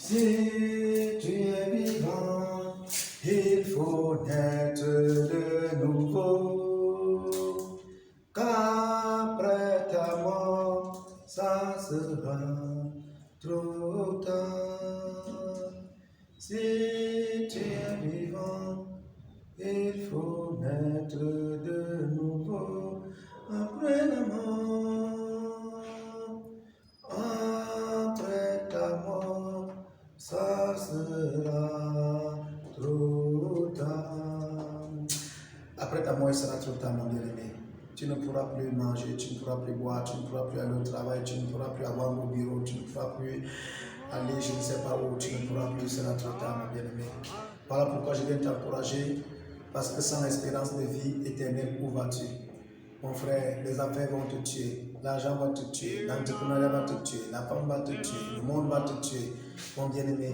Si tu es vivant, il faut naître de nouveau, qu'après ta mort, ça sera trop tard. Si tu es vivant, il faut naître de nouveau, après la mort, après ta mort, ça sera trop tard. Après ta mort, il sera trop tard, mon bien-aimé. Tu ne pourras plus manger, tu ne pourras plus boire, tu ne pourras plus aller au travail, tu ne pourras plus avoir au bureau, tu ne pourras plus aller, je ne sais pas où, tu ne pourras plus, il sera trop tard, mon bien-aimé. Voilà pourquoi je viens t'encourager, parce que sans espérance de vie éternelle, où vas-tu? Mon frère, les affaires vont te tuer, l'argent va te tuer, l'entrepreneuriat va te tuer, la femme va te tuer, le monde va te tuer. Mon bien-aimé,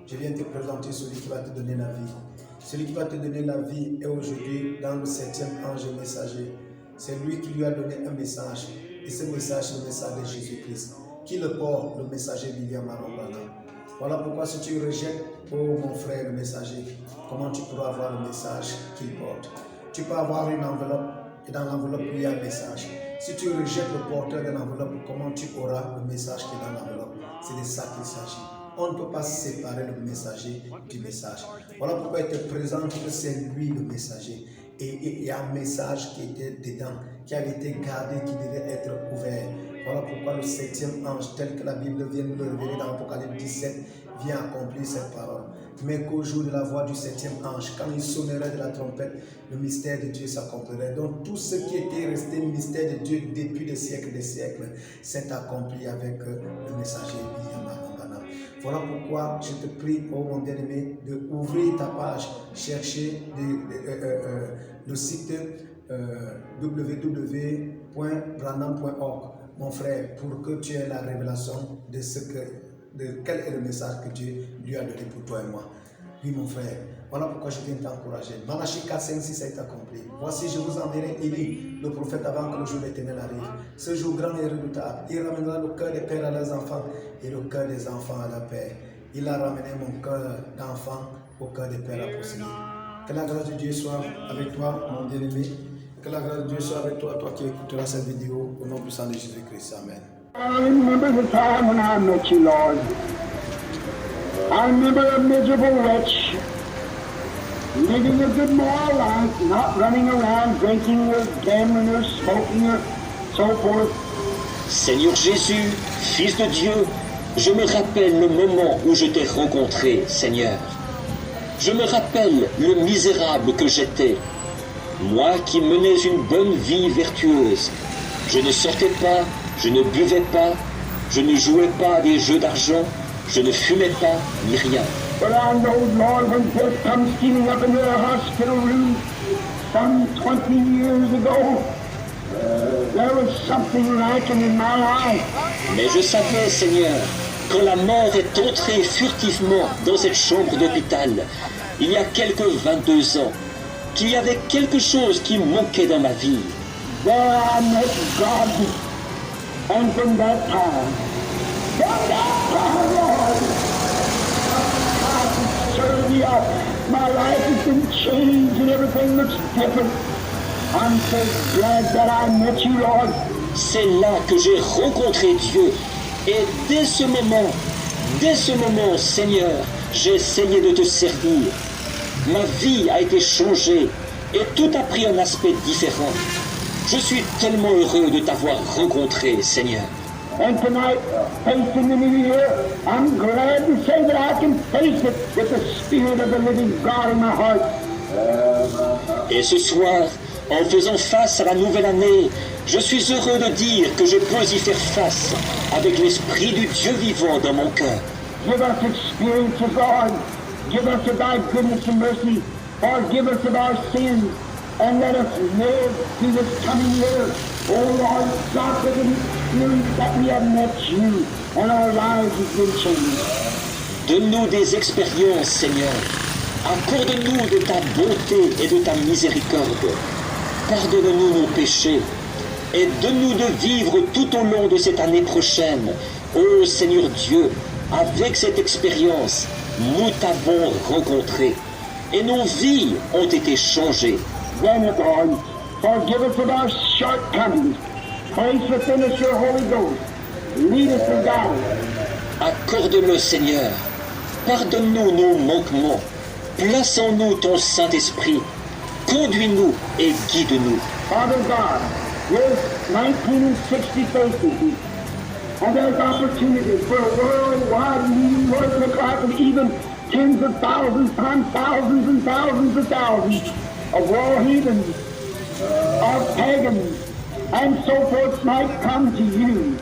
je viens te présenter celui qui va te donner la vie. Celui qui va te donner la vie est aujourd'hui dans le 7e ange messager. C'est lui qui lui a donné un message. Et ce message, c'est le message de Jésus-Christ. Qui le porte? Le messager William Aaron Branham. Voilà pourquoi si tu rejettes, oh mon frère le messager, comment tu pourras avoir le message qu'il porte? Tu peux avoir une enveloppe. Et dans l'enveloppe, il y a un message. Si tu rejettes le porteur de l'enveloppe, comment tu auras le message qui est dans l'enveloppe? C'est de ça qu'il s'agit. On ne peut pas séparer le messager du message. Voilà pourquoi il te présente que c'est lui le messager. Et il y a un message qui était dedans, qui avait été gardé, qui devait être ouvert. Voilà pourquoi le 7e ange, tel que la Bible vient de le révéler dans Apocalypse 17, vient accomplir cette parole. Mais qu'au jour de la voix du 7e ange, quand il sonnerait de la trompette, le mystère de Dieu s'accomplirait. Donc tout ce qui était resté mystère de Dieu depuis des siècles s'est accompli avec le messager William Aaron Branham. Voilà pourquoi je te prie, oh mon bien-aimé, de ouvrir ta page, chercher le site www.branham.org, mon frère, pour que tu aies la révélation de quel est le message que Dieu lui a donné pour toi et moi. Oui, mon frère, voilà pourquoi je viens t'encourager. Malachie 4, 5, 6 a été accompli. Voici, je vous enverrai Élie, le prophète, avant que le jour de l'Éternel arrive. Ce jour grand et redoutable, il ramènera le cœur des pères à leurs enfants et le cœur des enfants à leur père. Il a ramené mon cœur d'enfant au cœur des pères apostoliques. Que la grâce de Dieu soit avec toi, mon bien-aimé. Que la grâce de Dieu soit avec toi, toi qui écouteras cette vidéo, au nom puissant de Jésus-Christ. Amen. I remember the time when I met you, Lord. I remember a miserable wretch, living a good moral life, not running around drinking or gambling or smoking or so forth. Seigneur Jésus, Fils de Dieu, je me rappelle le moment où je t'ai rencontré, Seigneur. Je me rappelle le misérable que j'étais, moi qui menais une bonne vie vertueuse. Je ne sortais pas, je ne buvais pas, je ne jouais pas à des jeux d'argent, je ne fumais pas, ni rien. But I know, Lord, when death comes stealing up into a hospital room some 20 years ago, there was something lacking in my life. Mais je savais, Seigneur, quand la mort est entrée furtivement dans cette chambre d'hôpital, il y a quelques 22 ans, qu'il y avait quelque chose qui manquait dans ma vie. There I met God, and from that time, Lord, I serve you. My life has been changed and everything looks different. I'm so glad that I met you, Lord. C'est là que j'ai rencontré Dieu. Et dès ce moment, Seigneur, j'ai essayé de te servir. Ma vie a été changée et tout a pris un aspect différent. Je suis tellement heureux de t'avoir rencontré, Seigneur. And tonight, facing the new year, I'm glad to say that I can face it with the Spirit of the living God in my heart. Et ce soir, en faisant face à la nouvelle année, je suis heureux de dire que je peux y faire face avec l'Esprit du Dieu vivant dans mon cœur. Give us experiences, Lord. Give us of thy goodness and mercy. Forgive us of our sins. And let us live through this coming year. Oh Lord, God, with an experience that we have met you and our lives have been changed. Donne-nous des expériences, Seigneur. Accorde-nous de ta bonté et de ta miséricorde. Pardonne-nous nos péchés. Aide-nous de vivre tout au long de cette année prochaine, ô Seigneur Dieu, avec cette expérience, nous t'avons rencontré et nos vies ont été changées. Then, Lord, forgive us of our shortcomings. Place within us your Holy Ghost. Lead us and guide us. Accorde-le, Seigneur. Pardonne-nous nos manquements. Place en nous ton Saint-Esprit. Conduis-nous et guide-nous. Father God, with 1960 faces, and there's opportunity for a worldwide meeting, Lord, look like even tens of thousands times thousands and thousands of thousands of world heathens, of pagans, and so forth might come to you.